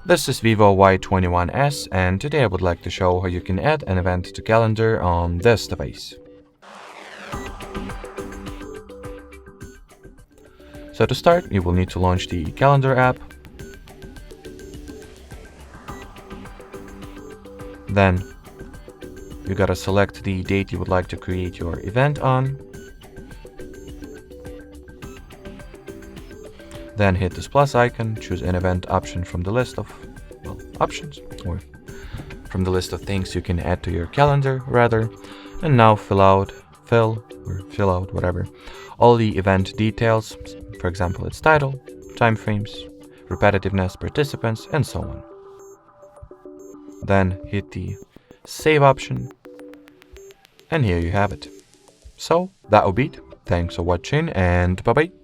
This is VIVO Y21S, and today I would like to show how you can add an event to calendar on this device. So to start, you will need to launch the calendar app. Then you gotta select the date you would like to create your event on. Then hit this plus icon, choose an event option from the list of options, or from the list of things you can add to your calendar rather, and now fill out whatever, all the event details, for example its title, time frames, repetitiveness, participants, and so on. Then hit the save option, and here you have it. So that will be it. Thanks for watching, and bye bye.